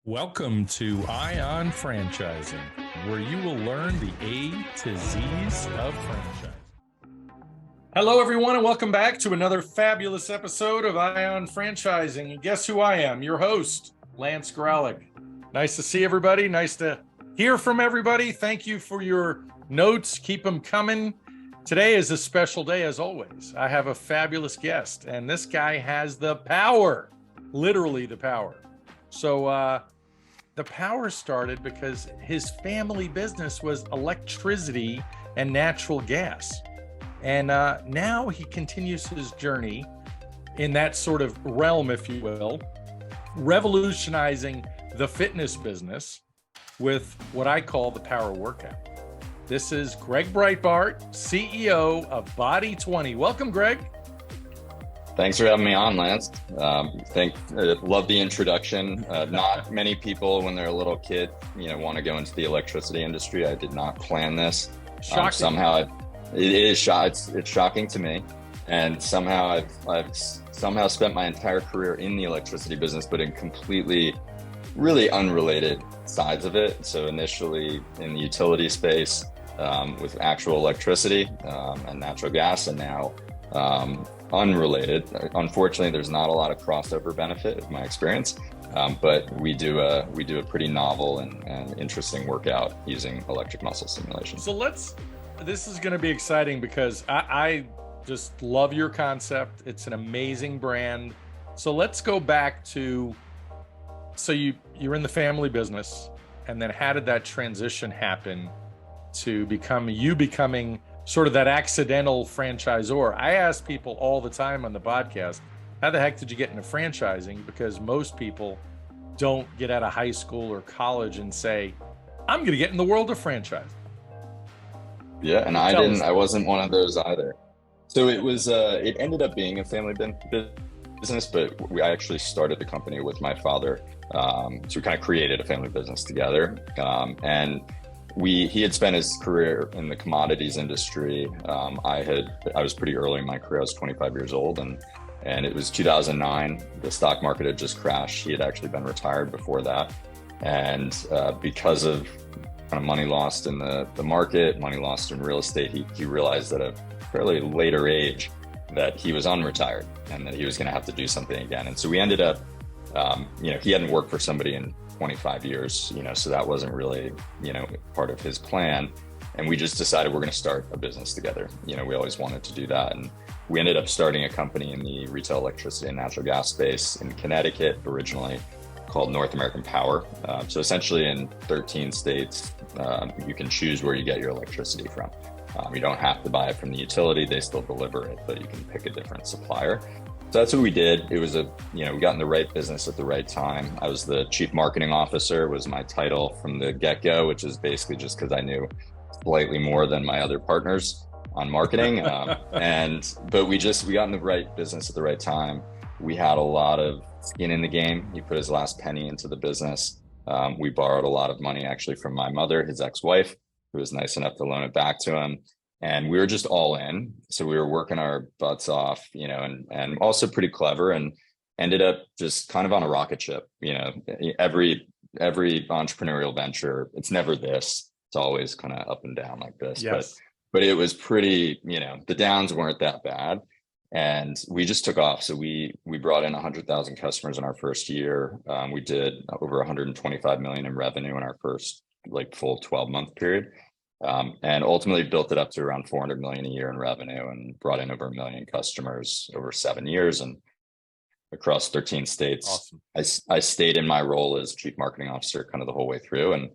Welcome to Ion Franchising, where you will learn the A to Z's of franchise. Hello, everyone, and welcome back to another fabulous episode of Ion Franchising. And guess who I am? Your host, Lance Graulich. Nice to see everybody. Nice to hear from everybody. Thank you for your notes. Keep them coming. Today is a special day, as always. I have a fabulous guest, and this guy has the power, literally the power. So the power started because his family business was electricity and natural gas. And now he continues his journey in that sort of realm, if you will, revolutionizing the fitness business with what I call the power workout. This is Greg Breitbart, CEO of Body20. Welcome, Greg. Thanks for having me on, Lance. Love the introduction. Not many people, when they're a little kid, want to go into the electricity industry. I did not plan this. Shocking. It's shocking to me, and somehow I've somehow spent my entire career in the electricity business, but in completely, really unrelated sides of it. So initially in the utility space with actual electricity and natural gas, and now unrelated. Unfortunately, there's not a lot of crossover benefit of my experience, but we do a pretty novel and interesting workout using electric muscle stimulation. So this is going to be exciting because I just love your concept. It's an amazing brand. So let's go back to, so you're in the family business, and then how did that transition happen to becoming sort of that accidental franchisor? I ask people all the time on the podcast, how the heck did you get into franchising? Because most people don't get out of high school or college and say, I'm going to get in the world of franchising. Yeah, and I wasn't one of those either. So it ended up being a family business, but I actually started the company with my father. So we kind of created a family business together. And he had spent his career in the commodities industry. I was pretty early in my career. I was 25 years old, and it was 2009. The stock market had just crashed. He had actually been retired before that. And because of kind of money lost in the market, money lost in real estate, he realized at a fairly later age that he was unretired and that he was going to have to do something again. And so we ended up, he hadn't worked for somebody in 25 years, so that wasn't really, part of his plan. And we just decided we're going to start a business together. We always wanted to do that. And we ended up starting a company in the retail electricity and natural gas space in Connecticut originally, called North American Power. So essentially in 13 states, you can choose where you get your electricity from. You don't have to buy it from the utility. They still deliver it, but you can pick a different supplier. So that's what we did. It was we got in the right business at the right time. I was the chief marketing officer, was my title from the get-go, which is basically just because I knew slightly more than my other partners on marketing. But we got in the right business at the right time. We had a lot of skin in the game. He put his last penny into the business. We borrowed a lot of money actually from my mother, his ex-wife, who was nice enough to loan it back to him. And we were just all in. So we were working our butts off, and also pretty clever, and ended up just kind of on a rocket ship. Every entrepreneurial venture, it's never this. It's always kind of up and down like this. Yes. But it was pretty, the downs weren't that bad. And we just took off. So we brought in 100,000 customers in our first year. We did over 125 million in revenue in our first full 12-month period. And ultimately built it up to around 400 million a year in revenue, and brought in over 1 million customers over 7 years and across 13 states. Awesome. I stayed in my role as chief marketing officer kind of the whole way through, and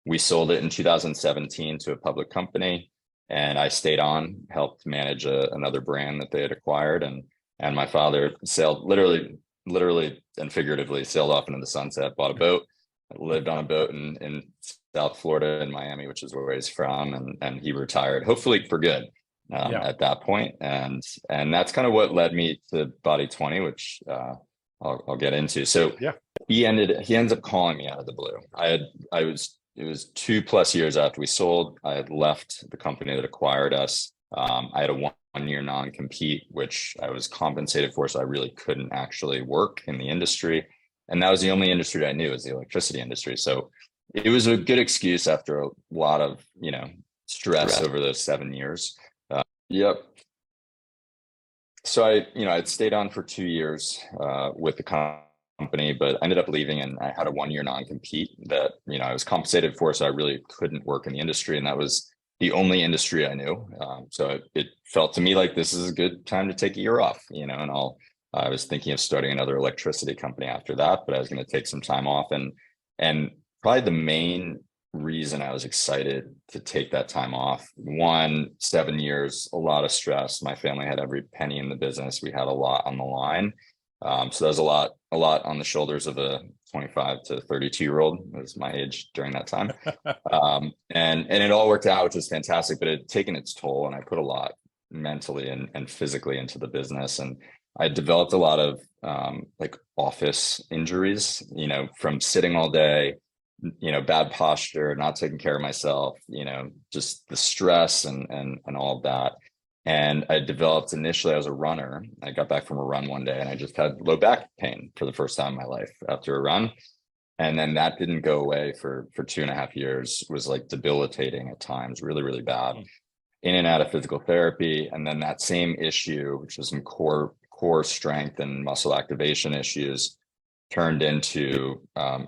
we sold it in 2017 to a public company. And I stayed on, helped manage another brand that they had acquired, and my father sailed literally and figuratively sailed off into the sunset, bought a boat, lived on a boat in South Florida in Miami, which is where he's from, and he retired, hopefully for good, at that point. And that's kind of what led me to Body20, which I'll get into. So yeah, he ends up calling me out of the blue. It was 2+ years after we sold. I had left the company that acquired us. I had a 1-year non-compete, which I was compensated for, so I really couldn't actually work in the industry. And that was the only industry I knew, was the electricity industry. So it was a good excuse after a lot of, stress over those 7 years. Yep. So I'd stayed on for 2 years with the company, but I ended up leaving, and I had a 1 year non-compete that, I was compensated for. So I really couldn't work in the industry. And that was the only industry I knew. So it felt to me like this is a good time to take a year off, and I was thinking of starting another electricity company after that, but I was going to take some time off. And probably the main reason I was excited to take that time off, 7 years, a lot of stress. My family had every penny in the business. We had a lot on the line. So that was a lot on the shoulders of a 25 to 32-year-old. Was my age during that time. And it all worked out, which was fantastic, but it had taken its toll, and I put a lot mentally and physically into the business. And I developed a lot of like office injuries, from sitting all day, bad posture, not taking care of myself, just the stress and all of that. And I developed, initially, I was a runner. I got back from a run one day and I just had low back pain for the first time in my life after a run. And then that didn't go away for 2.5 years. It was like debilitating at times, really, really bad. In and out of physical therapy. And then that same issue, which was some core strength and muscle activation issues, turned into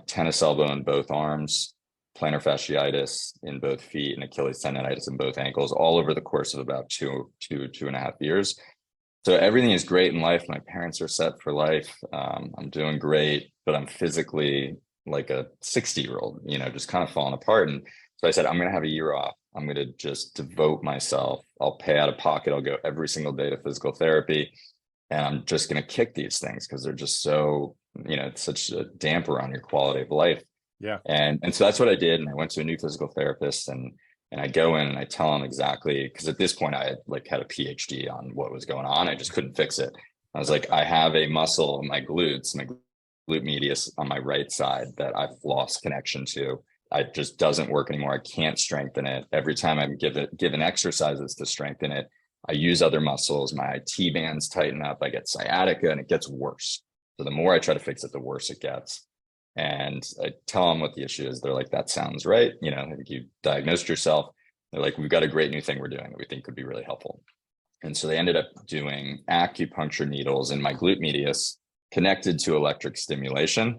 tennis elbow in both arms, plantar fasciitis in both feet, and Achilles tendonitis in both ankles, all over the course of about 2.5 years. So everything is great in life. My parents are set for life. I'm doing great, but I'm physically like a 60-year-old, just kind of falling apart. And so I said, I'm going to have a year off. I'm going to just devote myself. I'll pay out of pocket. I'll go every single day to physical therapy. And I'm just going to kick these things because they're just so, it's such a damper on your quality of life. Yeah. And so that's what I did. And I went to a new physical therapist, and I go in and I tell him exactly, because at this point I had a PhD on what was going on. I just couldn't fix it. I was like, I have a muscle in my glutes, my glute medius on my right side that I've lost connection to. It just doesn't work anymore. I can't strengthen it. Every time I'm given exercises to strengthen it, I use other muscles. My IT bands tighten up. I get sciatica, and it gets worse. So the more I try to fix it, the worse it gets. And I tell them what the issue is. They're like, that sounds right. I think you diagnosed yourself. They're like, we've got a great new thing we're doing that we think could be really helpful. And so they ended up doing acupuncture needles in my glute medius connected to electric stimulation.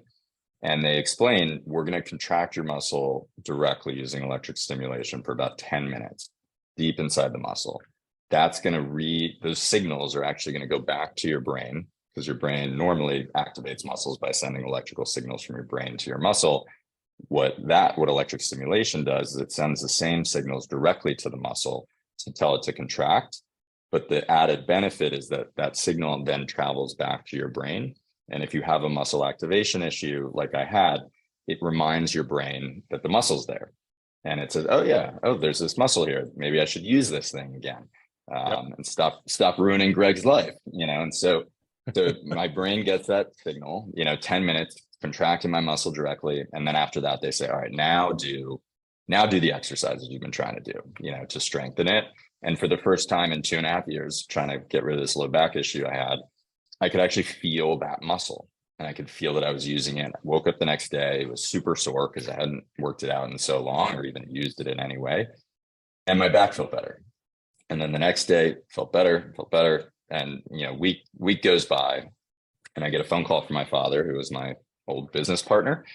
And they explain, we're going to contract your muscle directly using electric stimulation for about 10 minutes deep inside the muscle. That's going to read, those signals are actually going to go back to your brain, because your brain normally activates muscles by sending electrical signals from your brain to your muscle. What electric stimulation does is it sends the same signals directly to the muscle to tell it to contract. But the added benefit is that signal then travels back to your brain. And if you have a muscle activation issue like I had, it reminds your brain that the muscle's there. And it says, there's this muscle here. Maybe I should use this thing again. And stop ruining Greg's life, and so my brain gets that signal, 10 minutes contracting my muscle directly. And then after that, they say, all right, now do the exercises you've been trying to do, to strengthen it. And for the first time in 2.5 years, trying to get rid of this low back issue I had, I could actually feel that muscle, and I could feel that I was using it. I woke up the next day, it was super sore because I hadn't worked it out in so long or even used it in any way. And my back felt better. And then the next day felt better. And, week goes by, and I get a phone call from my father, who was my old business partner.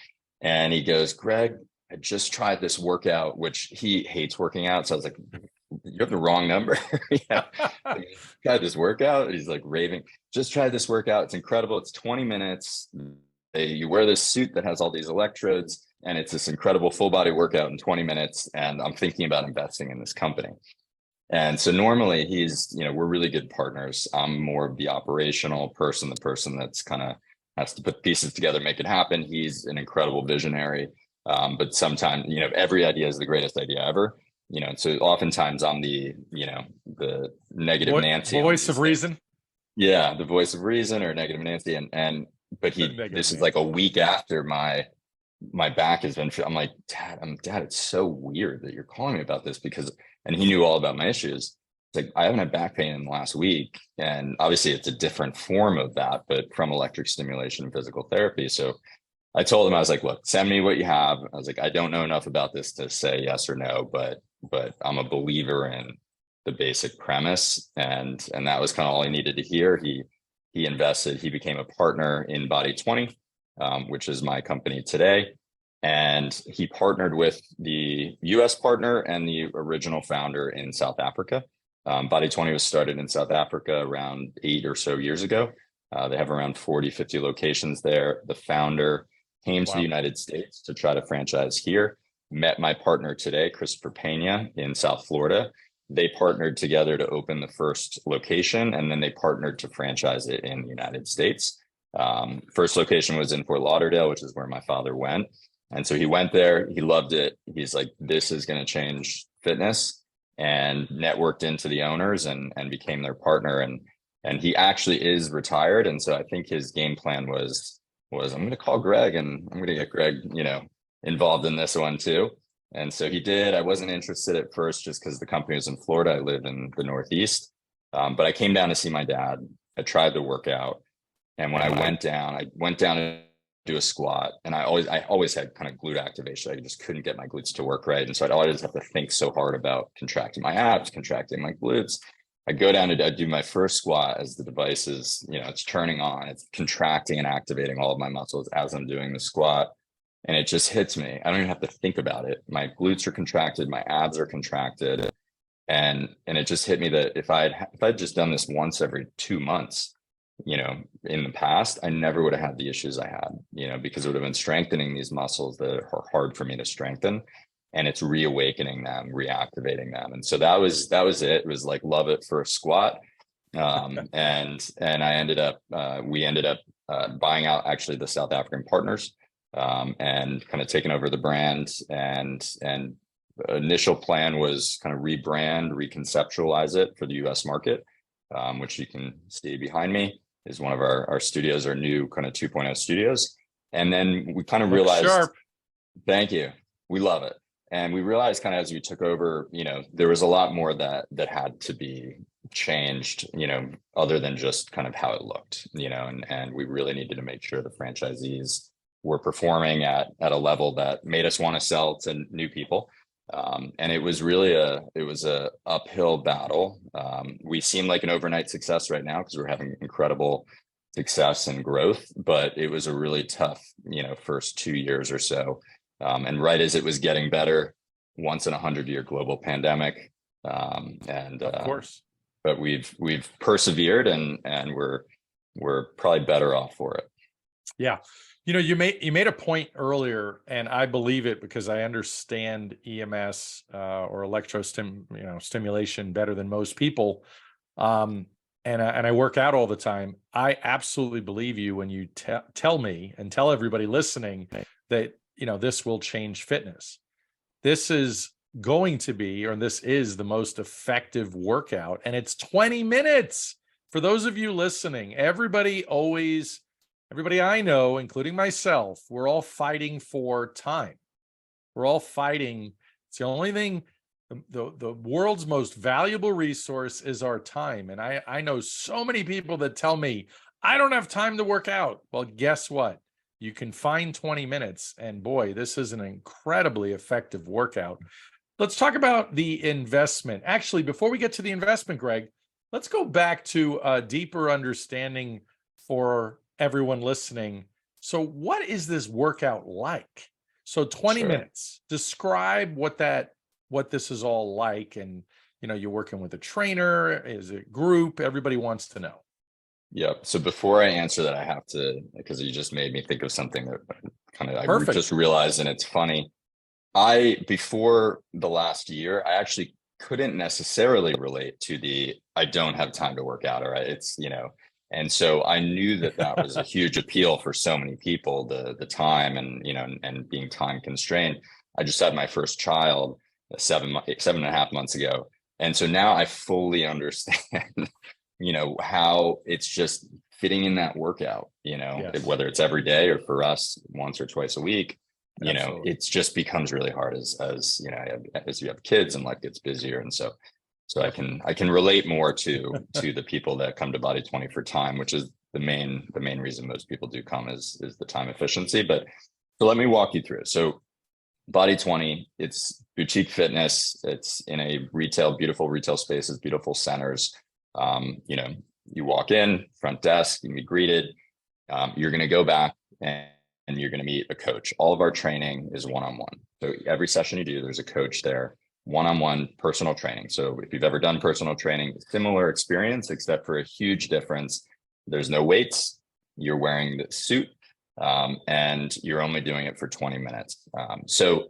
And he goes, Greg, I just tried this workout, which he hates working out. So I was like, you have the wrong number. Tried this workout. He's like raving, just tried this workout. It's incredible. It's 20 minutes. You wear this suit that has all these electrodes, and it's this incredible full body workout in 20 minutes. And I'm thinking about investing in this company. And so normally we're really good partners. I'm more of the operational person, the person that's kind of has to put pieces together, make it happen. He's an incredible visionary. But sometimes, every idea is the greatest idea ever. So oftentimes I'm the negative Nancy. Voice of reason. Yeah, the voice of reason, or negative Nancy. But this is like a week after my back has been, I'm like, Dad, it's so weird that you're calling me about this, and he knew all about my issues. It's like, I haven't had back pain in the last week. And obviously it's a different form of that, but from electric stimulation and physical therapy. So I told him, I was like, look, send me what you have. I was like, I don't know enough about this to say yes or no, but I'm a believer in the basic premise. And that was kind of all he needed to hear. He invested, he became a partner in Body20, which is my company today. And he partnered with the US partner and the original founder in South Africa. Body20 was started in South Africa around 8 or so years ago. They have around 40, 50 locations there. The founder came to the United States to try to franchise here, met my partner today, Christopher Pena, in South Florida. They partnered together to open the first location, and then they partnered to franchise it in the United States. First location was in Fort Lauderdale, which is where my father went. And so he went there, he loved it. He's like, this is going to change fitness, and networked into the owners and became their partner. And he actually is retired. And so I think his game plan was I'm going to call Greg and I'm going to get Greg, involved in this one too. And so he did. I wasn't interested at first just because the company was in Florida. I live in the Northeast. But I came down to see my dad. I tried to work out. And when I went down to do a squat, and I always had kind of glute activation. I just couldn't get my glutes to work right. And so I'd always have to think so hard about contracting my abs, contracting my glutes. I go down to do my first squat as the device is, it's turning on, it's contracting and activating all of my muscles as I'm doing the squat. And it just hits me. I don't even have to think about it. My glutes are contracted, my abs are contracted. And it just hit me that if I'd just done this once every 2 months, in the past, I never would have had the issues I had, because it would have been strengthening these muscles that are hard for me to strengthen. And it's reawakening them, reactivating them. And so that was it. It was like love it for a squat. And we ended up buying out actually the South African partners, and kind of taking over the brand. And initial plan was kind of rebrand, reconceptualize it for the US market, which you can see behind me is one of our studios, our new kind of 2.0 studios. And then we kind of realized, sharp. Thank you. We love it. And we realized kind of as we took over, there was a lot more that had to be changed, other than just kind of how it looked, and we really needed to make sure the franchisees were performing at a level that made us want to sell to new people. And it was really a uphill battle. We seem like an overnight success right now because we're having incredible success and growth, but it was a really tough, first 2 years or so. And right as it was getting better, once in 100-year global pandemic. Of course, but we've persevered and we're probably better off for it. Yeah. You made a point earlier, and I believe it because I understand EMS or stimulation better than most people. And I work out all the time. I absolutely believe you when you tell me and tell everybody listening that, this will change fitness. This is going to be, or this is the most effective workout. And it's 20 minutes for those of you listening. Everybody I know, including myself, we're all fighting for time. We're all fighting. It's the only thing, the world's most valuable resource is our time. And I know so many people that tell me, I don't have time to work out. Well, guess what? You can find 20 minutes. And boy, this is an incredibly effective workout. Let's talk about the investment. Actually, before we get to the investment, Greg, let's go back to a deeper understanding for everyone listening. So what is this workout like? So 20 minutes, describe what this is all like. And, you're working with a trainer, is it group? Everybody wants to know. Yep. So before I answer that, I have to, because you just made me think of something that I just realized, and it's funny. Before the last year, I actually couldn't necessarily relate to I don't have time to work out, or it's, and so I knew that was a huge appeal for so many people, the time and, and being time constrained. I just had my first child 7.5 months ago. And so now I fully understand, how it's just fitting in that workout, Yes. Whether it's every day or for us once or twice a week, Absolutely. it's just becomes really hard as you have kids and life gets busier. And so I can relate more to the people that come to Body20 for time, which is the main reason most people do come is the time efficiency. But so let me walk you through it. So Body20, it's boutique fitness. It's in a beautiful retail spaces, beautiful centers. You walk in, front desk, you can be greeted. You're going to go back and you're going to meet a coach. All of our training is one-on-one. So every session you do, there's a coach there, one-on-one personal training. So if you've ever done personal training, similar experience, except for a huge difference. There's no weights. You're wearing the suit. And you're only doing it for 20 minutes. So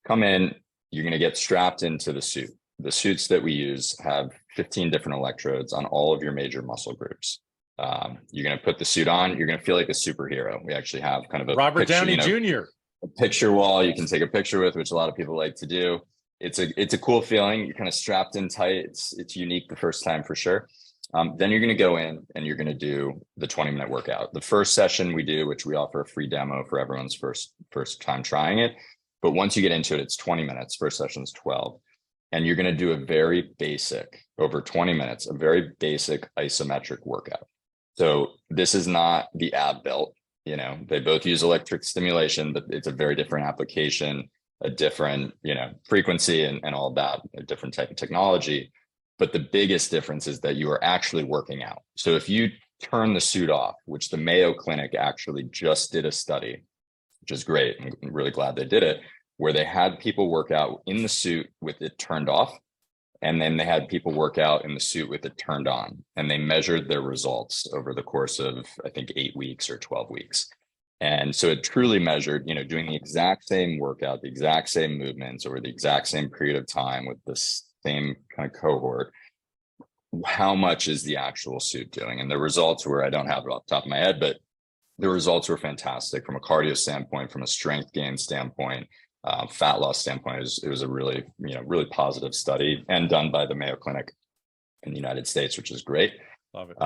come in, you're going to get strapped into the suit. The suits that we use have 15 different electrodes on all of your major muscle groups. You're going to put the suit on. You're going to feel like a superhero. We actually have kind of a Robert picture, Downey Jr. A picture wall you can take a picture with, which a lot of people like to do. It's a cool feeling. You're kind of strapped in tight. It's unique the first time for sure. Then you're going to go in and you're going to do the 20-minute workout. The first session we do, which we offer a free demo for everyone's first time trying it. But once you get into it, it's 20 minutes. First session is 12. And you're going to do a very basic, over 20 minutes, a very basic isometric workout. So this is not the ab belt. They both use electric stimulation, but it's a very different application, a different, frequency and all that, a different type of technology. But the biggest difference is that you are actually working out. So if you turn the suit off, which the Mayo Clinic actually just did a study, which is great, I'm really glad they did it, where they had people work out in the suit with it turned off. And then they had people work out in the suit with it turned on. And they measured their results over the course of, I think, 8 weeks or 12 weeks. And so it truly measured, doing the exact same workout, the exact same movements over the exact same period of time with this same kind of cohort, how much is the actual suit doing? And the results were, I don't have it off the top of my head, but the results were fantastic from a cardio standpoint, from a strength gain standpoint, fat loss standpoint. It was a really, really positive study and done by the Mayo Clinic in the United States, which is great. Love it.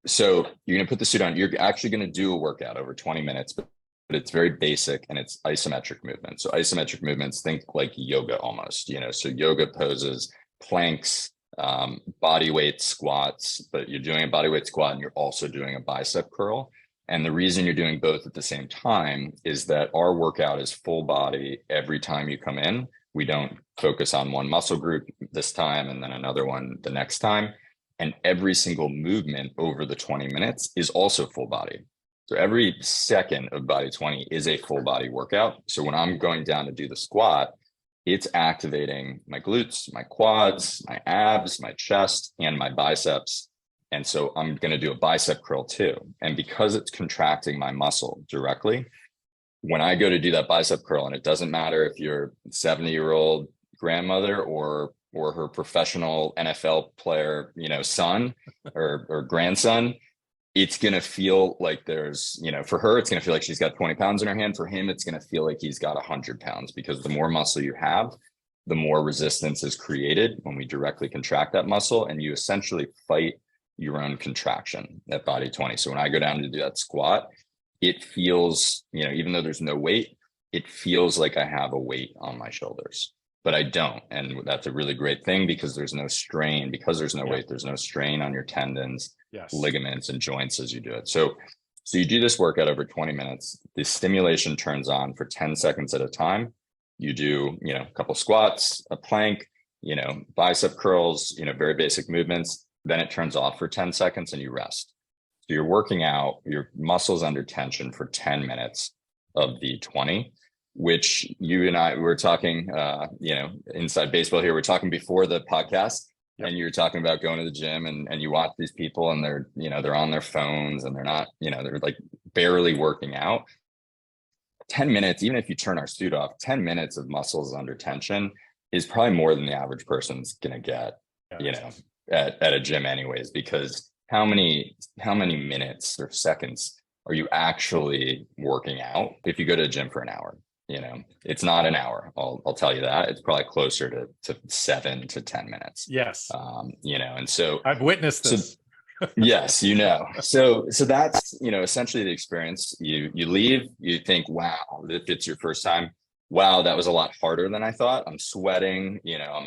So you're going to put the suit on. You're actually going to do a workout over 20 minutes, but it's very basic and it's isometric movement. So isometric movements, think like yoga almost, so yoga poses, planks, body weight squats, but you're doing a body weight squat and you're also doing a bicep curl. And the reason you're doing both at the same time is that our workout is full body every time you come in. We don't focus on one muscle group this time and then another one the next time. And every single movement over the 20 minutes is also full body. So every second of Body20 is a full body workout. So when I'm going down to do the squat, it's activating my glutes, my quads, my abs, my chest, and my biceps. And so I'm going to do a bicep curl too. And because it's contracting my muscle directly, when I go to do that bicep curl, and it doesn't matter if you're a 70-year-old grandmother or her professional NFL player, son or grandson, it's going to feel like there's, for her, it's going to feel like she's got 20 pounds in her hand. For him, it's going to feel like he's got 100 pounds, because the more muscle you have, the more resistance is created when we directly contract that muscle, and you essentially fight your own contraction at Body20. So when I go down to do that squat, it feels, even though there's no weight, it feels like I have a weight on my shoulders, but I don't. And that's a really great thing, because there's no strain, because there's no weight, there's no strain on your tendons, ligaments, and joints as you do it. So you do this workout over 20 minutes, the stimulation turns on for 10 seconds at a time. You do, a couple squats, a plank, bicep curls, very basic movements. Then it turns off for 10 seconds and you rest. So you're working out your muscles under tension for 10 minutes of the 20, which you and I were talking, inside baseball here, we're talking before the podcast. Yep. And you're talking about going to the gym and you watch these people and they're on their phones and they're not, they're like barely working out. 10 minutes, even if you turn our suit off, 10 minutes of muscles under tension is probably more than the average person's going to get, at a gym anyways, because how many minutes or seconds are you actually working out if you go to a gym for an hour? It's not an hour. I'll tell you that. It's probably closer to 7 to 10 minutes. Yes. And so I've witnessed this. Yes, So that's, essentially the experience. You leave, you think, wow, if it's your first time, wow, that was a lot harder than I thought. I'm sweating,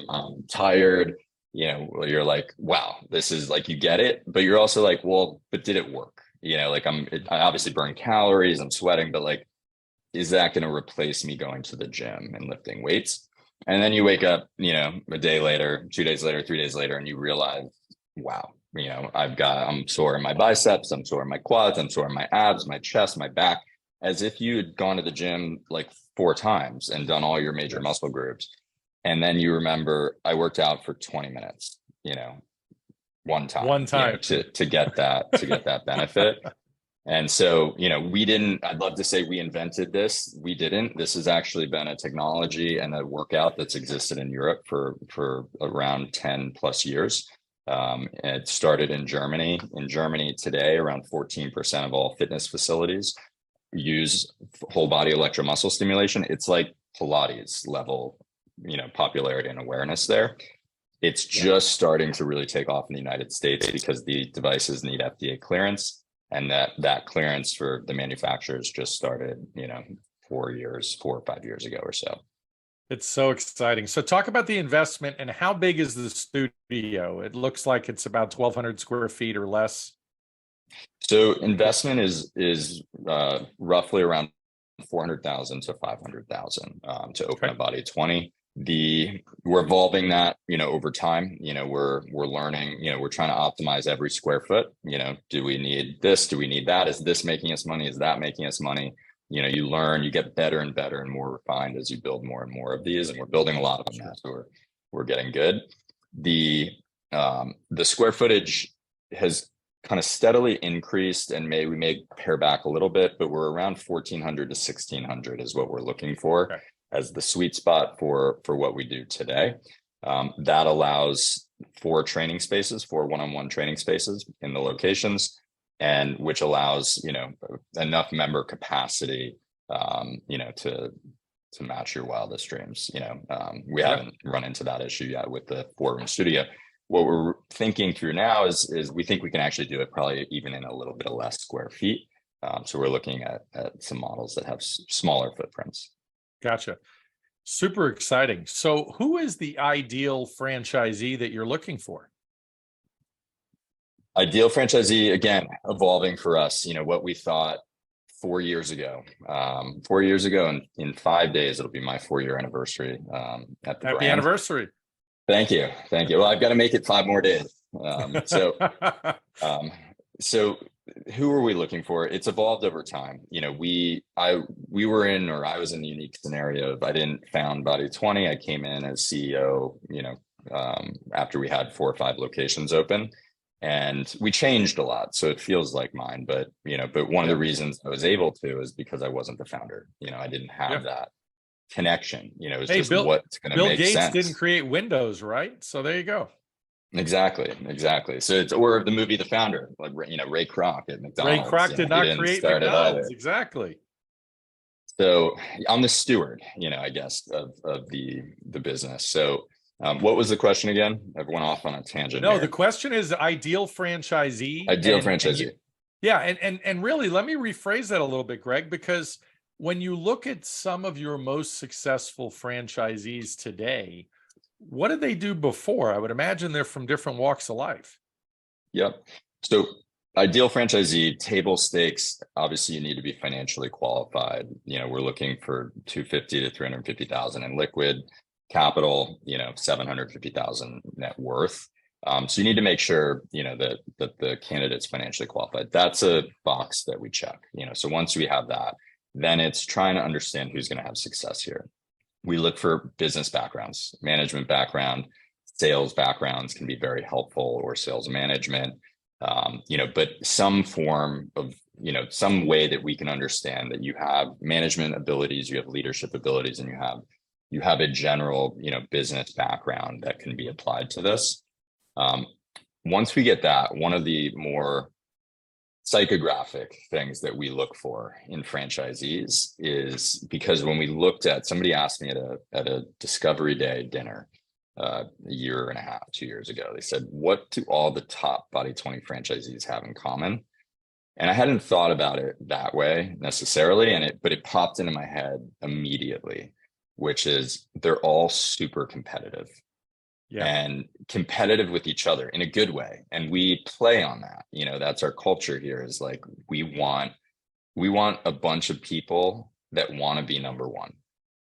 I'm tired, you're like, wow, this is like, you get it, but you're also like, well, but did it work? Like I obviously burn calories, I'm sweating, but like, is that going to replace me going to the gym and lifting weights? And then you wake up, a day later, 2 days later, 3 days later, and you realize, wow, I'm sore in my biceps, I'm sore in my quads, I'm sore in my abs, my chest, my back, as if you had gone to the gym like 4 times and done all your major muscle groups. And then you remember, I worked out for 20 minutes, one time, to get that benefit. And so, I'd love to say we invented this. We didn't. This has actually been a technology and a workout that's existed in Europe for around 10 plus years. It started in Germany. In Germany today, around 14% of all fitness facilities use whole body electromuscle stimulation. It's like Pilates level, popularity and awareness there. It's just starting to really take off in the United States because the devices need FDA clearance. And that clearance for the manufacturers just started, 4 or 5 years ago or so. It's so exciting. So talk about the investment and how big is the studio? It looks like it's about 1,200 square feet or less. So investment is roughly around 400,000 to 500,000 to open a Body20. We're evolving that, over time. We're learning, we're trying to optimize every square foot. Do we need this? Do we need that? Is this making us money? Is that making us money? You learn, you get better and better and more refined as you build more and more of these. And we're building a lot of them now, so we're getting good. The square footage has kind of steadily increased, and we may pare back a little bit, but we're around 1,400 to 1,600 is what we're looking for as the sweet spot for what we do today. That allows 4 one-on-one training spaces in the locations, and which allows, enough member capacity, to match your wildest dreams. We haven't run into that issue yet with the 4-room studio. What we're thinking through now is we think we can actually do it probably even in a little bit of less square feet. So we're looking at some models that have smaller footprints. Gotcha. Super exciting. So who is the ideal franchisee that you're looking for? Ideal franchisee, again, evolving for us, what we thought 4 years ago. 4 years ago, in 5 days, it'll be my 4-year anniversary at the Happy brand. Anniversary. Thank you. Well, I've got to make it 5 more days. So who are we looking for? It's evolved over time. I was in the unique scenario of I didn't found Body20. I came in as CEO, after we had 4 or 5 locations open, and we changed a lot. So it feels like mine, but one of the reasons I was able to is because I wasn't the founder. I didn't have that connection. It's just what's going to make sense. Bill Gates didn't create Windows, right? So there you go. Exactly. So it's, or the movie The Founder, like Ray Kroc at McDonald's. Ray Kroc did not create McDonald's. Exactly. So I'm the steward, I guess, of the business. So what was the question again? I went off on a tangent. No, the question is ideal franchisee. And really, let me rephrase that a little bit, Greg, because when you look at some of your most successful franchisees today, what did they do before? I would imagine they're from different walks of life. Yep. So ideal franchisee, table stakes, obviously you need to be financially qualified. We're looking for 250 to 350,000 in liquid capital, 750,000 net worth. So you need to make sure, that the candidate's financially qualified. That's a box that we check, so once we have that, then it's trying to understand who's going to have success here. We look for business backgrounds, management background, sales backgrounds can be very helpful, or sales management, but some form of, some way that we can understand that you have management abilities, you have leadership abilities, and you have a general, business background that can be applied to this. Once we get that, one of the more psychographic things that we look for in franchisees is, because when we looked at, somebody asked me at a Discovery Day dinner a year and a half, 2 years ago, they said, what do all the top Body20 franchisees have in common? And I hadn't thought about it that way necessarily, but it popped into my head immediately, which is they're all super competitive. and competitive with each other in a good way. And we play on that. That's our culture here, is like, we want a bunch of people that want to be number one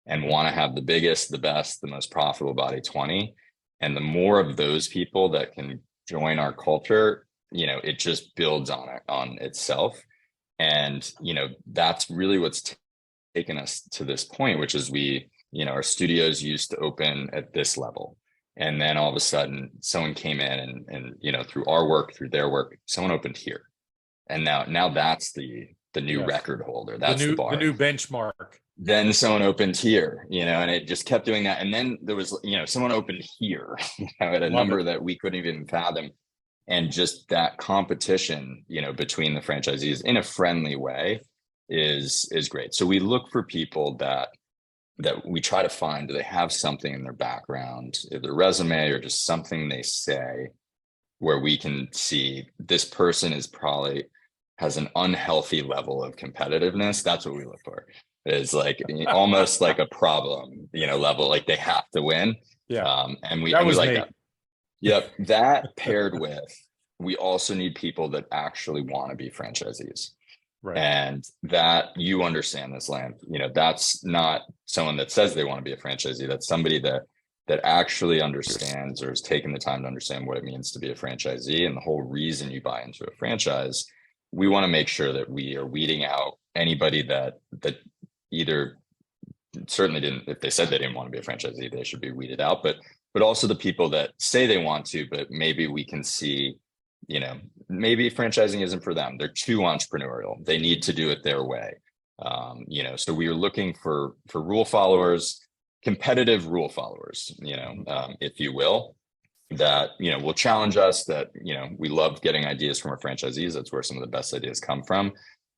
and want to have the biggest, the best, the most profitable Body20. And the more of those people that can join our culture, it just builds on itself. And, that's really what's taken us to this point, which is our studios used to open at this level. And then all of a sudden someone came in and through our work, through their work, someone opened here. And now that's the new record holder. That's the bar. The new benchmark. Then someone opened here, and it just kept doing that. And then there was, someone opened here, at a number that we couldn't even fathom. And just that competition, between the franchisees in a friendly way is great. So we look for people that we try to find, do they have something in their background, their resume, or just something they say where we can see this person has an unhealthy level of competitiveness. That's what we look for. Is like almost like a problem, level, like they have to win. And we like that. Yep. That paired with, we also need people that actually want to be franchisees. Right. And that, you understand this, Lance, that's not someone that says they want to be a franchisee. That's somebody that actually understands, or has taken the time to understand what it means to be a franchisee and the whole reason you buy into a franchise. We want to make sure that we are weeding out anybody that either certainly didn't, if they said they didn't want to be a franchisee, they should be weeded out, but also the people that say they want to, but maybe we can see, maybe franchising isn't for them. They're too entrepreneurial. They need to do it their way. So we are looking for rule followers, competitive rule followers, if you will, that, will challenge us, that, we love getting ideas from our franchisees. That's where some of the best ideas come from,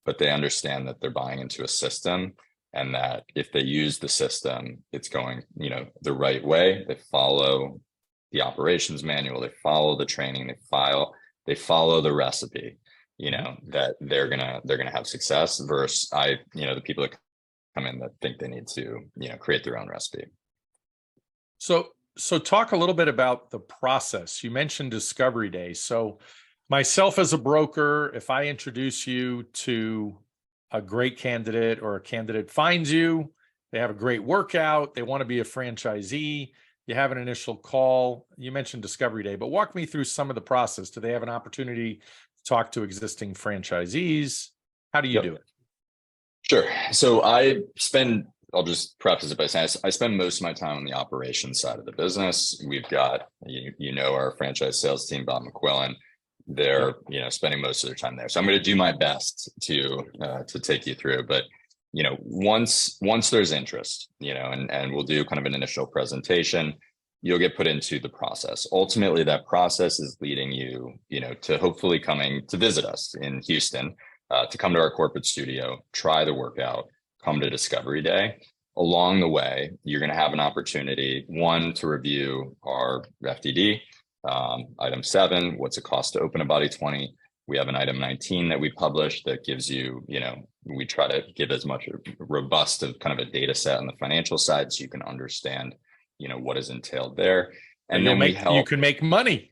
but they understand that they're buying into a system, and that if they use the system, it's going, the right way. They follow the operations manual, they follow the training, they follow the recipe, that they're gonna have success, versus the people that come in that think they need to, create their own recipe. So talk a little bit about the process. You mentioned Discovery Day. So myself as a broker, if I introduce you to a great candidate, or a candidate finds you, they have a great workout, they want to be a franchisee, you have an initial call, you mentioned Discovery Day, but walk me through some of the process. Do they have an opportunity to talk to existing franchisees? How do you do it? Sure. So I'll just preface it by saying I spend most of my time on the operations side of the business. We've got, our franchise sales team, Bob McQuillan. They're, spending most of their time there. So I'm going to do my best to take you through, but, once there's interest, and we'll do kind of an initial presentation, you'll get put into the process. Ultimately, that process is leading you, to hopefully coming to visit us in Houston, to come to our corporate studio, try the workout, come to Discovery Day. Along the way, you're going to have an opportunity, one, to review our FDD, item 7, what's it cost to open a Body20? We have an item 19 that we publish that gives you, we try to give as much robust of kind of a data set on the financial side, so you can understand, what is entailed there. And then you can make money.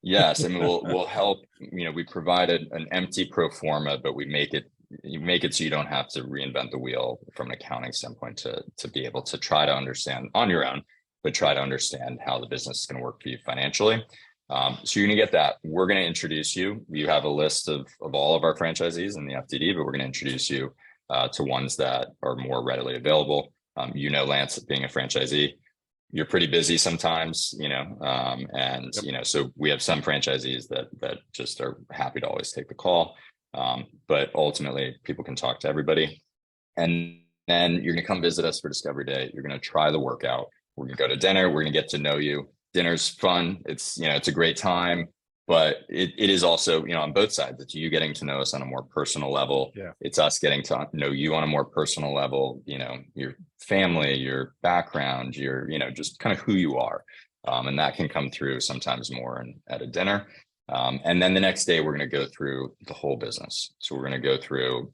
Yes. I mean, we'll help, we provided an empty pro forma, but you make it so you don't have to reinvent the wheel from an accounting standpoint to be able to try to understand on your own, but try to understand how the business is going to work for you financially. So you're going to get that. We're going to introduce you. You have a list of all of our franchisees in the FDD, but we're going to introduce you to ones that are more readily available. Lance, being a franchisee, you're pretty busy sometimes, so we have some franchisees that just are happy to always take the call. But ultimately, people can talk to everybody. And then you're going to come visit us for Discovery Day. You're going to try the workout. We're going to go to dinner. We're going to get to know you. Dinner's fun. It's, it's a great time, but it is also, on both sides. It's you getting to know us on a more personal level. Yeah. It's us getting to know you on a more personal level, your family, your background, your, just kind of who you are. And that can come through sometimes more at a dinner. And then the next day, we're going to go through the whole business. So we're going to go through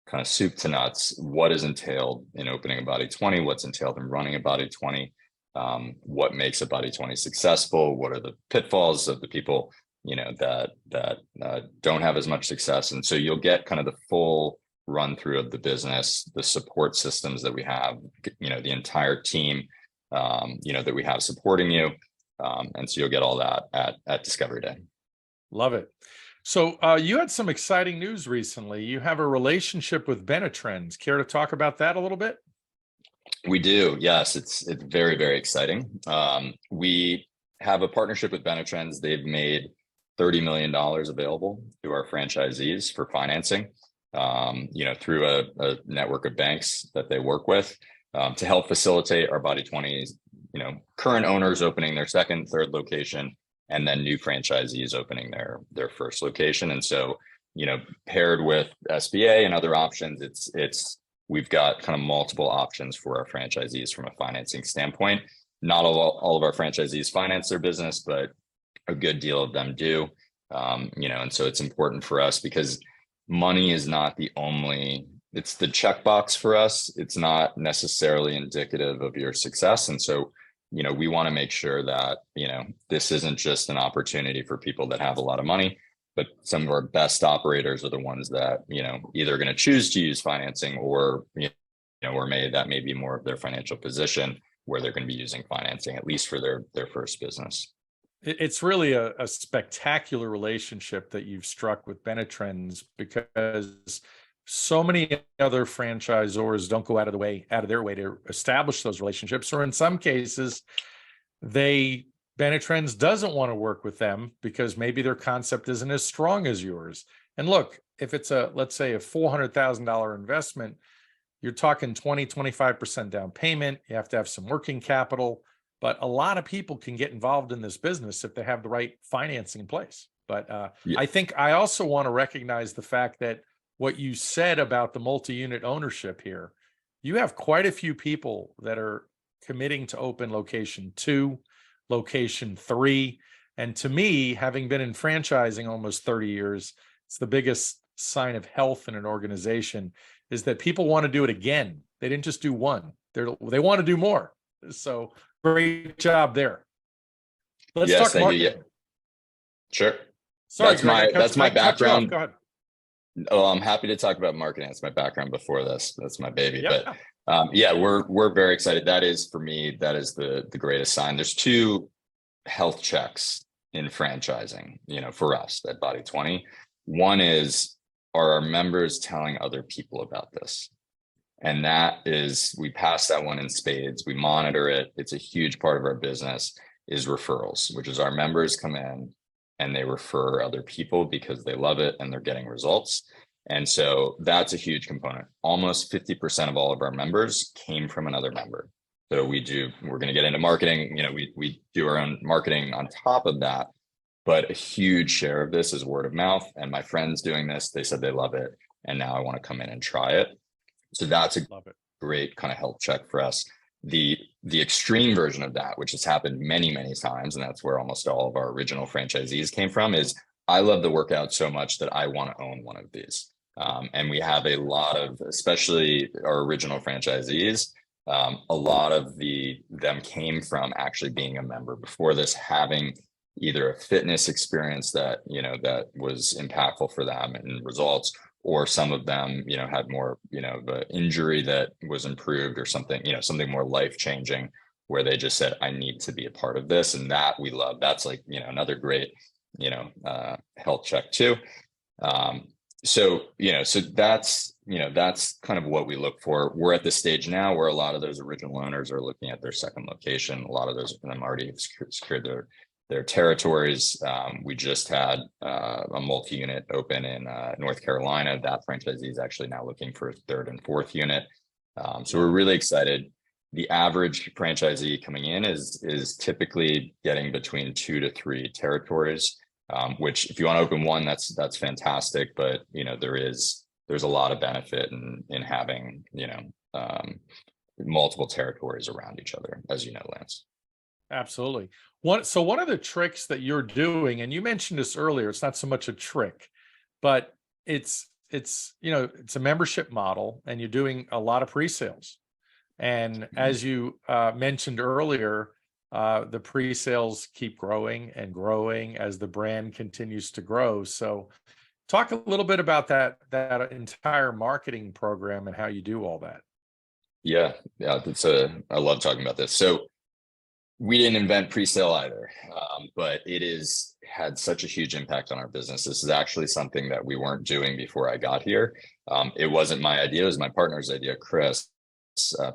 kind of soup to nuts, what is entailed in opening a Body20, what's entailed in running a Body20. what makes a Body20 successful, what are the pitfalls of the people, that don't have as much success. And so you'll get kind of the full run through of the business, the support systems that we have, the entire team, that we have supporting you. And so you'll get all that at Discovery Day. Love it. So you had some exciting news recently. You have a relationship with Benetrends. Care to talk about that a little bit? We do. Yes, it's very, very exciting. We have a partnership with Benetrends. They've made $30 million available to our franchisees for financing, through a network of banks that they work with, to help facilitate our Body20's, current owners opening their second, third location, and then new franchisees opening their first location. And so, paired with SBA and other options, we've got kind of multiple options for our franchisees from a financing standpoint. Not all of our franchisees finance their business, but a good deal of them do. And so it's important for us because money is not it's the checkbox for us. It's not necessarily indicative of your success. And so, we want to make sure that, this isn't just an opportunity for people that have a lot of money, but some of our best operators are the ones that, either going to choose to use financing or, that may be more of their financial position where they're going to be using financing, at least for their first business. It's really a spectacular relationship that you've struck with Benetrends, because so many other franchisors don't go out of their way to establish those relationships, or in some cases, Benetrends doesn't want to work with them because maybe their concept isn't as strong as yours. And look, if it's let's say a $400,000 investment, you're talking 25% down payment. You have to have some working capital, but a lot of people can get involved in this business if they have the right financing in place. But I think I also want to recognize the fact that what you said about the multi-unit ownership here, you have quite a few people that are committing to open location 2, location 3. And to me, having been in franchising almost 30 years, it's the biggest sign of health in an organization is that people want to do it again. They didn't just do one. They want to do more. So great job there. Let's talk marketing. Yeah. Sure. Sorry, that's my background. Go ahead. Oh, I'm happy to talk about marketing. That's my background before this. That's my baby. Yeah. But we're very excited. That is, for me, that is the greatest sign. There's 2 health checks in franchising, for us at Body20. One is, are our members telling other people about this? And that is, we pass that one in spades. We monitor it. It's a huge part of our business is referrals, which is our members come in and they refer other people because they love it and they're getting results. And so that's a huge component. Almost 50% of all of our members came from another member. So we're going to get into marketing. We do our own marketing on top of that, but a huge share of this is word of mouth. And my friends doing this, they said they love it. And now I want to come in and try it. So that's a great kind of health check for us. The extreme version of that, which has happened many, many times, and that's where almost all of our original franchisees came from, is I love the workout so much that I want to own one of these. And we have a lot of, especially our original franchisees, a lot of them came from actually being a member before this, having either a fitness experience that, that was impactful for them and results, or some of them, had more, the injury that was improved or something, something more life-changing where they just said, I need to be a part of this. And that we love. That's like, another great, health check too. So that's kind of what we look for. We're at the stage now where a lot of those original owners are looking at their second location. A lot of those of them already have secured their territories. We just had a multi-unit open in North Carolina. That franchisee is actually now looking for a third and fourth unit. So we're really excited. The average franchisee coming in is typically getting between 2 to 3 territories, which if you want to open one, that's fantastic. But there's a lot of benefit in having multiple territories around each other, as you know, Lance. Absolutely. So one of the tricks that you're doing, and you mentioned this earlier, it's not so much a trick, but it's a membership model, and you're doing a lot of pre-sales. And as you mentioned earlier, the pre-sales keep growing and growing as the brand continues to grow. So talk a little bit about that entire marketing program and how you do all that. Yeah, I love talking about this. So we didn't invent pre-sale either, but it is had such a huge impact on our business. This is actually something that we weren't doing before I got here. It wasn't my idea; it was my partner's idea, Chris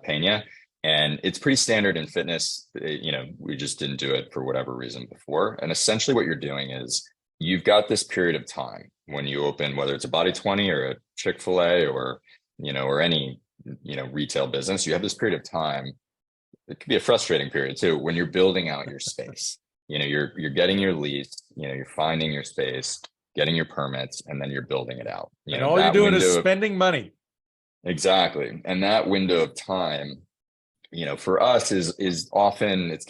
Pena, and it's pretty standard in fitness. We just didn't do it for whatever reason before. And essentially, what you're doing is you've got this period of time when you open, whether it's a Body20 or a Chick-fil-A or or any retail business. You have this period of time. It could be a frustrating period too when you're building out your space. You're getting your lease, you're finding your space, getting your permits, and then you're building it out. And all you're doing is spending money. Exactly. And that window of time, for us is often it's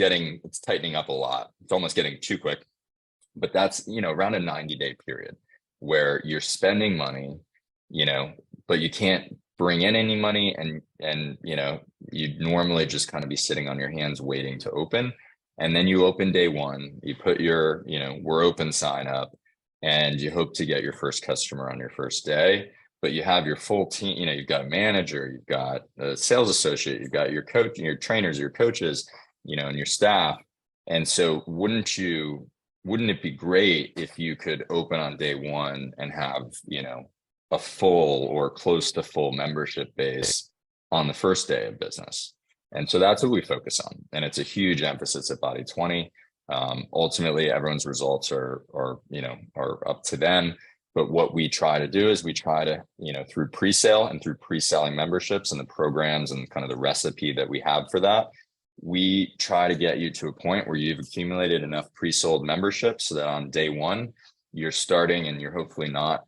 tightening up a lot. It's almost getting too quick. But that's, around a 90-day period where you're spending money, but you can't bring in any money, and you'd normally just kind of be sitting on your hands waiting to open. And then you open day one, you put your we're open sign up, and you hope to get your first customer on your first day. But you have your full team, you've got a manager, you've got a sales associate, you've got your coach, your trainers, your coaches, and your staff. And so wouldn't it be great if you could open on day one and have a full or close to full membership base on the first day of business? And so that's what we focus on, and it's a huge emphasis at Body20. Ultimately, everyone's results are up to them, but what we try to do is we try to through pre-sale and through pre-selling memberships and the programs and kind of the recipe that we have for that, we try to get you to a point where you've accumulated enough pre-sold memberships so that on day one you're starting and you're hopefully not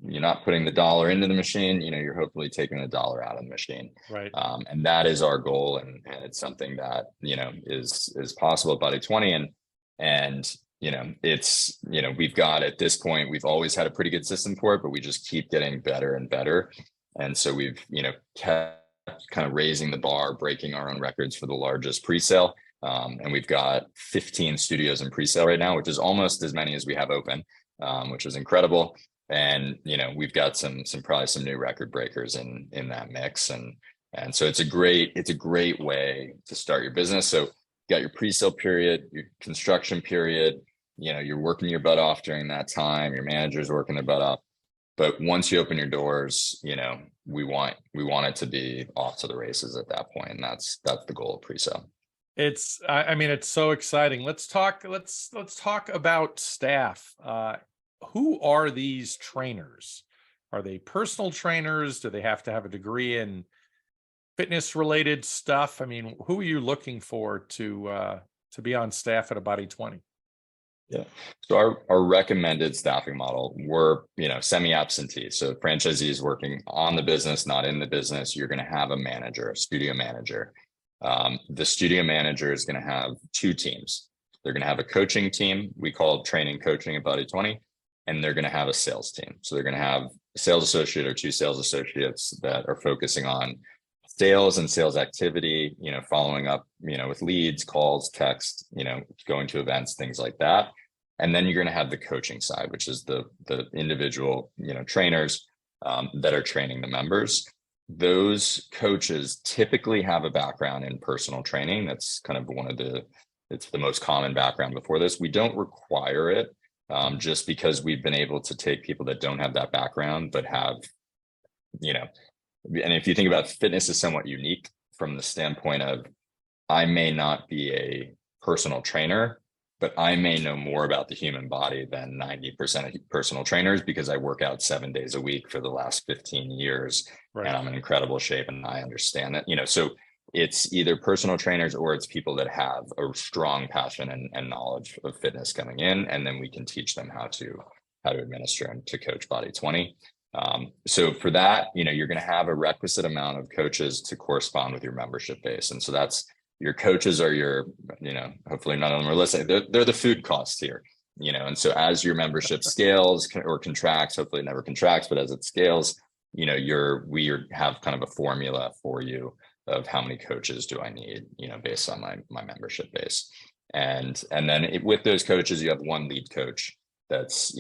you're not putting the dollar into the machine, you're hopefully taking the dollar out of the machine. Right. And that is our goal. And it's something that, is possible at Body20. And, it's, we've got at this point, we've always had a pretty good system for it, but we just keep getting better and better. And so we've, kept kind of raising the bar, breaking our own records for the largest pre-sale. And we've got 15 studios in pre-sale right now, which is almost as many as we have open, which is incredible. And we've got probably some new record breakers in that mix, and so it's a great way to start your business. So you got your pre-sale period, your construction period, you're working your butt off during that time, your manager's working their butt off, but once you open your doors, we want it to be off to the races at that point, and that's the goal of pre-sale. It's so exciting. Let's talk about staff. Who are these trainers? Are they personal trainers? Do they have to have a degree in fitness related stuff? I mean, who are you looking for to be on staff at a Body20? Yeah. So our recommended staffing model, we're, semi-absentee. So franchisees working on the business, not in the business, you're going to have a manager, a studio manager. The studio manager is going to have two teams. They're going to have a coaching team. We call it training coaching at Body20. And they're going to have a sales team. So they're going to have a sales associate or two sales associates that are focusing on sales and sales activity, following up, with leads, calls, text, going to events, things like that. And then you're going to have the coaching side, which is the individual, trainers that are training the members. Those coaches typically have a background in personal training. That's kind of it's the most common background before this. We don't require it. Just because we've been able to take people that don't have that background, but have, and if you think about fitness is somewhat unique from the standpoint of, I may not be a personal trainer, but I may know more about the human body than 90% of personal trainers because I work out 7 days a week for the last 15 years. Right. And I'm in incredible shape and I understand that, so it's either personal trainers or it's people that have a strong passion and knowledge of fitness coming in, and then we can teach them how to administer and to coach Body20. So for that, you're going to have a requisite amount of coaches to correspond with your membership base, and so that's your coaches are your, hopefully none of them are listening. They're the food costs here, and so as your membership scales or contracts, hopefully it never contracts, but as it scales, we have kind of a formula for you of how many coaches do I need, based on my membership base. And then with those coaches, you have one lead coach that's,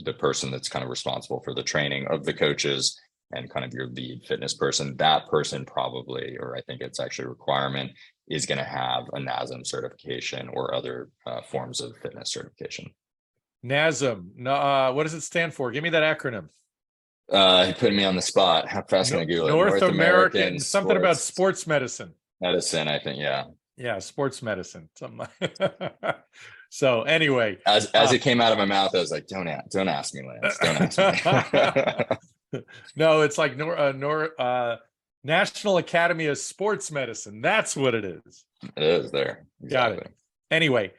the person that's kind of responsible for the training of the coaches and kind of your lead fitness person. That person probably, or I think it's actually a requirement, is going to have a NASM certification or other forms of fitness certification. NASM, what does it stand for? Give me that acronym. He put me on the spot. How fast can I Google it? North American something about sports medicine. Medicine, I think, yeah. Yeah, sports medicine. Something like So anyway, as it came out of my mouth, I was like, "Don't ask me, Lance. Don't ask me." No, it's like National Academy of Sports Medicine. That's what it is. It is there. Exactly. Got it. Anyway,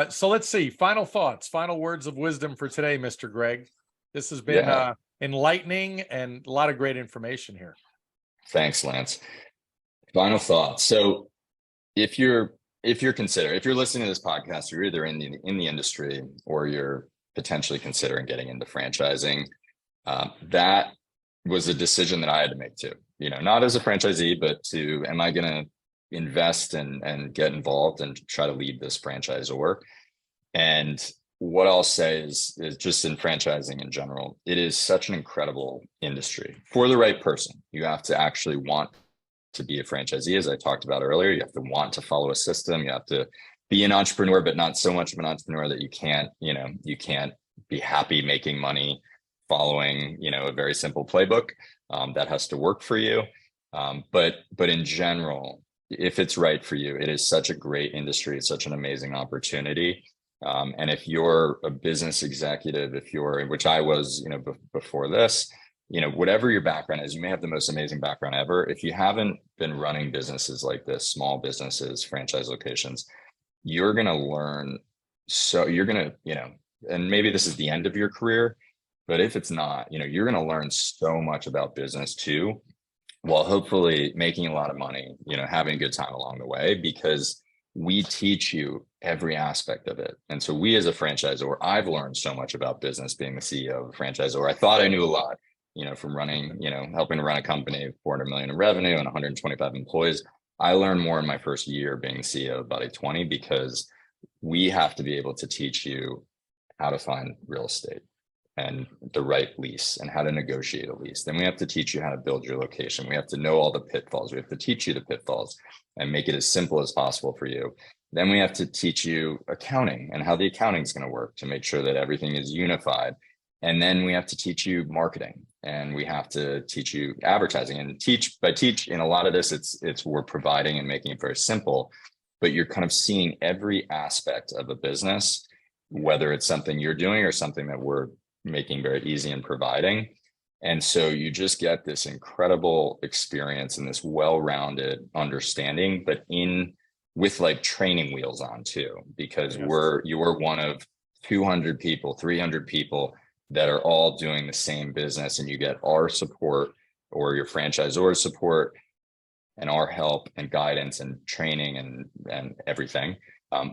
so let's see. Final thoughts, final words of wisdom for today, Mr. Greg. This has been enlightening and a lot of great information here. Thanks, Lance. Final thoughts. So if you're listening to this podcast, you're either in the industry or you're potentially considering getting into franchising. That was a decision that I had to make too. Not as a franchisee, but am I going to invest and get involved and try to lead this franchisor? And what I'll say is just in franchising in general, it is such an incredible industry for the right person. You have to actually want to be a franchisee, as I talked about earlier. You have to want to follow a system. You have to be an entrepreneur, but not so much of an entrepreneur that you can't be happy making money following, a very simple playbook that has to work for you. But in general, if it's right for you, it is such a great industry. It's such an amazing opportunity. And if you're a business executive, which I was, before this, whatever your background is, you may have the most amazing background ever. If you haven't been running businesses like this, small businesses, franchise locations, you're going to learn. So you're going to, and maybe this is the end of your career, but if it's not, you're going to learn so much about business too, while hopefully making a lot of money, having a good time along the way, because we teach you every aspect of it. And so we, as a franchisor, I've learned so much about business being the CEO of a franchisor. I thought I knew a lot, from running, helping to run a company of 400 million in revenue and 125 employees. I learned more in my first year being the CEO of Body20, because we have to be able to teach you how to find real estate and the right lease and how to negotiate a lease. Then we have to teach you how to build your location. We have to know all the pitfalls. We have to teach you the pitfalls and make it as simple as possible for you. Then we have to teach you accounting and how the accounting is going to work to make sure that everything is unified. And then we have to teach you marketing, and we have to teach you advertising. And teach in a lot of this, it's we're providing and making it very simple, but you're kind of seeing every aspect of a business, whether it's something you're doing or something that we're making very easy and providing. And so you just get this incredible experience and this well-rounded understanding, but with like training wheels on too, because you're one of 200 people, 300 people that are all doing the same business, and you get our support or your franchisor's support and our help and guidance and training and everything.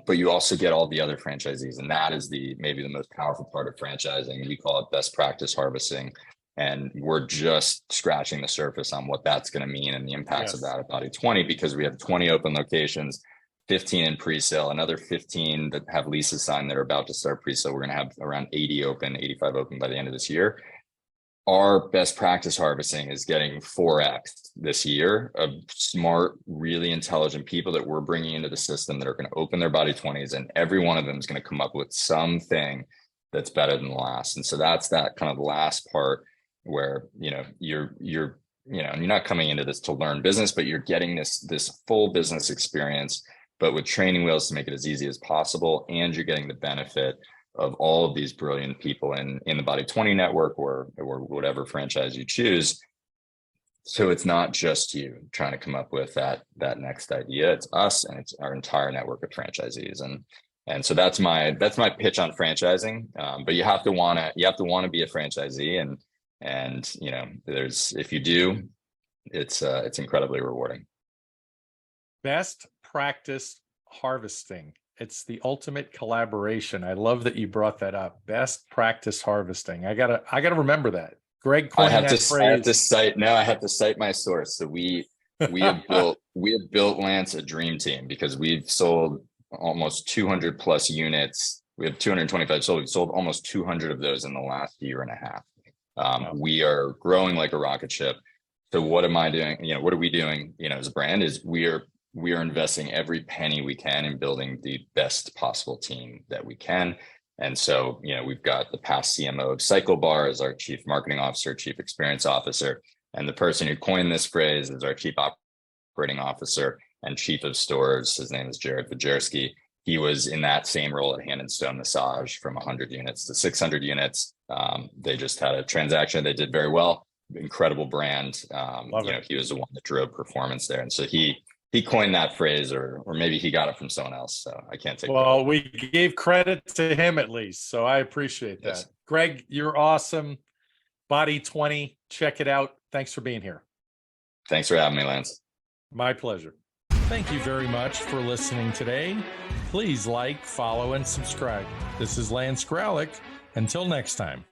But you also get all the other franchisees, and that is maybe the most powerful part of franchising. We call it best practice harvesting, and we're just scratching the surface on what that's going to mean and the impacts of that at Body20, because we have 20 open locations, 15 in pre-sale, another 15 that have leases signed that are about to start pre-sale. We're going to have around 85 open by the end of this year. Our best practice harvesting is getting 4x this year of smart, really intelligent people that we're bringing into the system that are going to open their Body20s, and every one of them is going to come up with something that's better than the last. And so that's that kind of last part where, you're not coming into this to learn business, but you're getting this full business experience, but with training wheels to make it as easy as possible. And you're getting the benefit of all of these brilliant people in the Body20 network or whatever franchise you choose. So it's not just you trying to come up with that next idea. It's us, and it's our entire network of franchisees. And so that's my pitch on franchising. But you have to want to be a franchisee, and if you do, it's incredibly rewarding. Best practice harvesting. It's the ultimate collaboration. I love that you brought that up. Best practice harvesting. I gotta remember that. Greg coined that phrase. I have to cite my source. So we have built we have built Lance a dream team because we've sold almost 200 plus units. We have 225 sold. We've sold almost 200 of those in the last year and a half. Wow. We are growing like a rocket ship. So what am I doing? What are we doing, as a brand is we are investing every penny we can in building the best possible team that we can. And so, we've got the past CMO of Cycle Bar as our chief marketing officer, chief experience officer. And the person who coined this phrase is our chief operating officer and chief of stores. His name is Jared Fajerski. He was in that same role at Hand and Stone Massage from 100 units to 600 units. They just had a transaction. They did very well. Incredible brand. He was the one that drove performance there. And so he coined that phrase, or maybe he got it from someone else. So I can't take Well, we gave credit to him at least. So I appreciate that. Yes. Greg, you're awesome. Body20, check it out. Thanks for being here. Thanks for having me, Lance. My pleasure. Thank you very much for listening today. Please like, follow, and subscribe. This is Lance Graulich. Until next time.